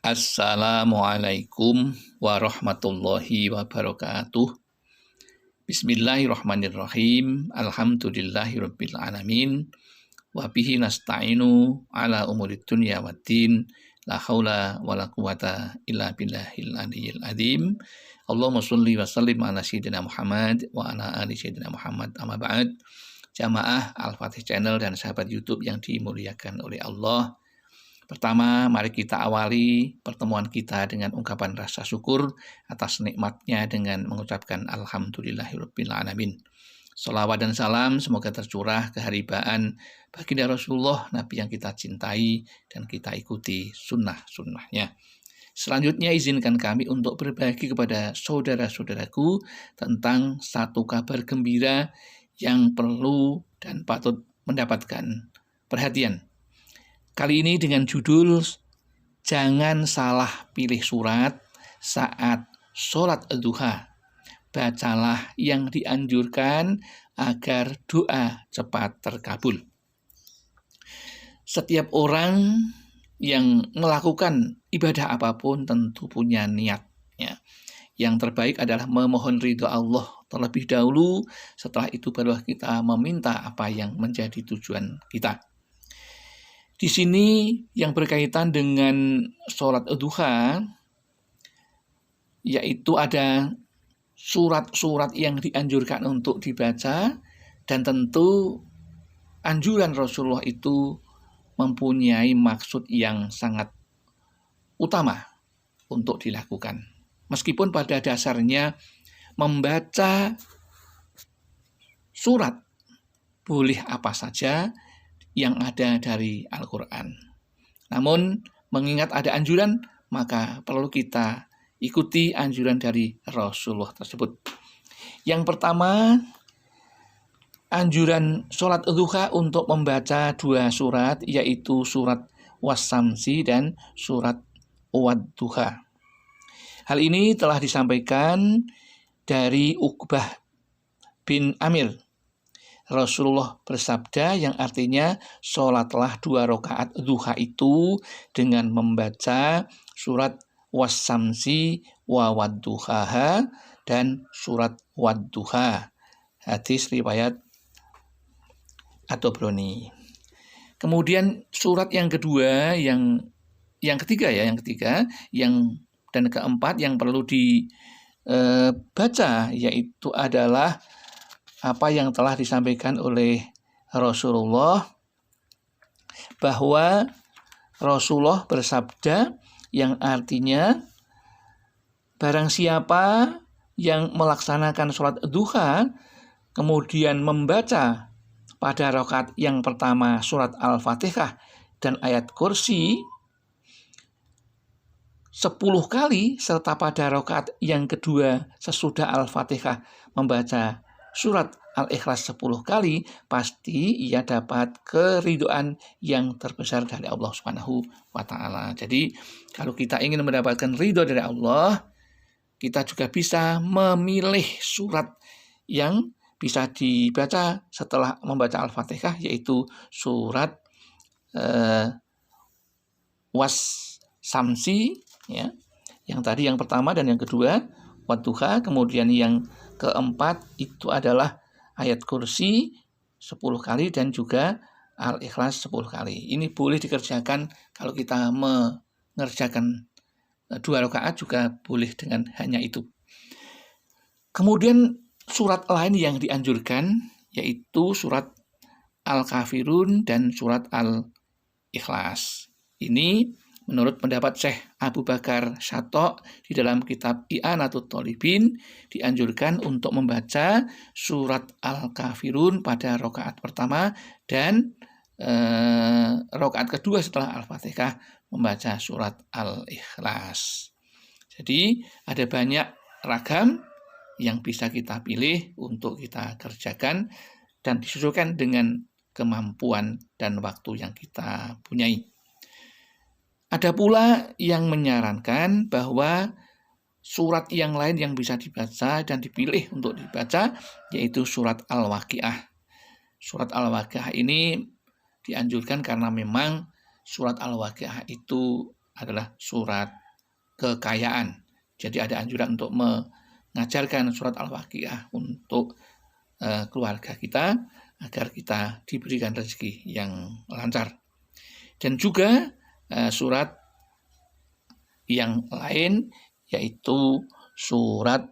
Assalamualaikum warahmatullahi wabarakatuh. Bismillahirrahmanirrahim. Alhamdulillahirabbil alamin. Wa bihi nasta'inu ala umurid dunya waddin. La haula wala quwata illa billahil aliyyil azim. Allahumma shalli wa sallim ala sayyidina Muhammad wa ala ali sayyidina Muhammad. Amma ba'd. Jamaah Al-Fatih Channel dan sahabat YouTube yang dimuliakan oleh Allah. Pertama, mari kita awali pertemuan kita dengan ungkapan rasa syukur atas nikmatnya dengan mengucapkan Alhamdulillahirabbil alamin. Shalawat dan salam semoga tercurah keharibaan baginda Rasulullah, Nabi yang kita cintai dan kita ikuti sunnah-sunnahnya. Selanjutnya izinkan kami untuk berbagi kepada saudara-saudaraku tentang satu kabar gembira yang perlu dan patut mendapatkan perhatian. Kali ini dengan judul Jangan salah pilih surat saat sholat duha. Bacalah yang dianjurkan agar doa cepat terkabul. Setiap orang yang melakukan ibadah apapun tentu punya niat. Yang terbaik adalah memohon ridho Allah terlebih dahulu. Setelah itu baru kita meminta apa yang menjadi tujuan kita. Di sini yang berkaitan dengan sholat duha, yaitu ada surat-surat yang dianjurkan untuk dibaca, dan tentu anjuran Rasulullah itu mempunyai maksud yang sangat utama untuk dilakukan. Meskipun pada dasarnya membaca surat boleh apa saja yang ada dari Al-Quran. Namun mengingat ada anjuran, maka perlu kita ikuti anjuran dari Rasulullah tersebut. Yang pertama, anjuran sholat duha untuk membaca dua surat, yaitu surat Was-Samsi dan surat Wad-Duha. Hal ini telah disampaikan dari Uqbah bin Amir. Rasulullah bersabda yang artinya sholatlah 2 rakaat duha itu dengan membaca surat Was-Samsi wa Wad-Duhaha dan surat Wad-Duha. Hadis riwayat At-Tabrani. Kemudian surat yang kedua, yang ketiga dan keempat yang perlu dibaca yaitu adalah apa yang telah disampaikan oleh Rasulullah, bahwa Rasulullah bersabda yang artinya barang siapa yang melaksanakan sholat duha kemudian membaca pada rakaat yang pertama surat Al-Fatihah dan ayat kursi 10 kali, serta pada rakaat yang kedua sesudah Al-Fatihah membaca surat Al-Ikhlas 10 kali, pasti ia dapat keridhaan yang terbesar dari Allah Subhanahu wa ta'ala. Jadi kalau kita ingin mendapatkan ridho dari Allah, kita juga bisa memilih surat yang bisa dibaca setelah membaca Al-Fatihah, yaitu surat Was-Samsi, ya, yang tadi yang pertama dan yang kedua Wad-Duha. Kemudian yang keempat itu adalah ayat kursi 10 kali dan juga Al-Ikhlas 10 kali. Ini boleh dikerjakan kalau kita mengerjakan 2 rakaat juga boleh dengan hanya itu. Kemudian surat lain yang dianjurkan yaitu surat Al-Kafirun dan surat Al-Ikhlas. Ini menurut pendapat Syekh Abu Bakar Syato' di dalam kitab I'anatut Thalibin dianjurkan untuk membaca surat Al-Kafirun pada rakaat pertama dan rakaat kedua setelah Al-Fatihah membaca surat Al-Ikhlas. Jadi ada banyak ragam yang bisa kita pilih untuk kita kerjakan dan disesuaikan dengan kemampuan dan waktu yang kita punyai. Ada pula yang menyarankan bahwa surat yang lain yang bisa dibaca dan dipilih untuk dibaca yaitu surat Al-Waqiah. Surat Al-Waqiah ini dianjurkan karena memang surat Al-Waqiah itu adalah surat kekayaan. Jadi ada anjuran untuk mengajarkan surat Al-Waqiah untuk keluarga kita agar kita diberikan rezeki yang lancar. Dan juga surat yang lain yaitu surat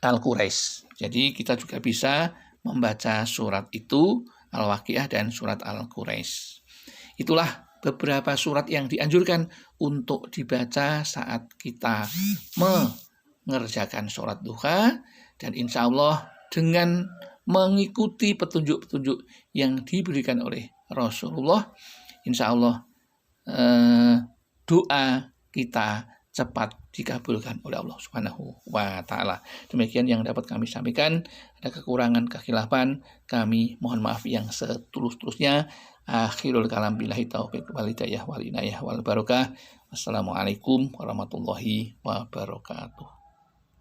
Al-Quraisy. Jadi kita juga bisa membaca surat itu, Al-Waqiah dan surat Al-Quraisy. Itulah beberapa surat yang dianjurkan untuk dibaca saat kita mengerjakan sholat duha, dan insya Allah dengan mengikuti petunjuk-petunjuk yang diberikan oleh Rasulullah, insya Allah doa kita cepat dikabulkan oleh Allah Subhanahu wa Ta'ala. Demikian yang dapat kami sampaikan. Ada kekurangan, kekhilafan, kami mohon maaf yang setulus-tulusnya. Akhirul kalam billahi taufiq wal hidayah wal inayah wal barakah. Wassalamualaikum warahmatullahi wabarakatuh.